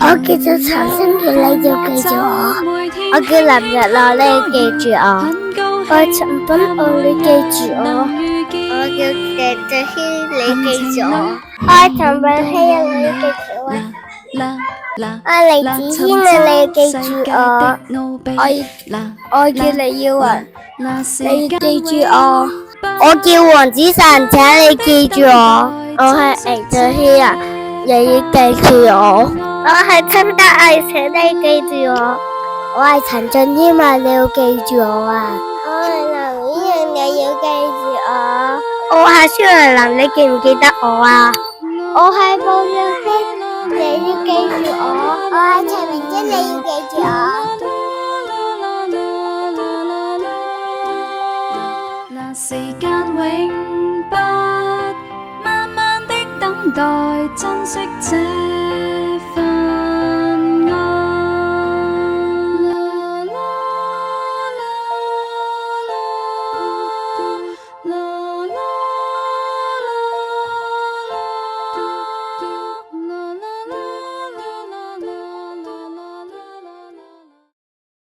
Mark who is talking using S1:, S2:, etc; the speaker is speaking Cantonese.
S1: 我叫做陳星月，你要記住我。我叫林日樂，你要記住我。我係陳品傲，你記住我。我叫謝志軒，你記住我。我係陳品希啊，你記住我。我係黎子軒啊，你要記住我。我叫李耀雲，你要記住我。我叫黃子晨，請你記住我。我係倪俊軒啊，你要記住我。我係陳德藝，請你記住我。我係陳俊謙啊，你要記住我啊。我係劉依瑩，你要記住我。我係蕭慧琳，你記唔記得我啊？我係布若曦，你要記住我。我係陳明晶，你要記住我。
S2: 時間永不慢慢的等待，珍惜這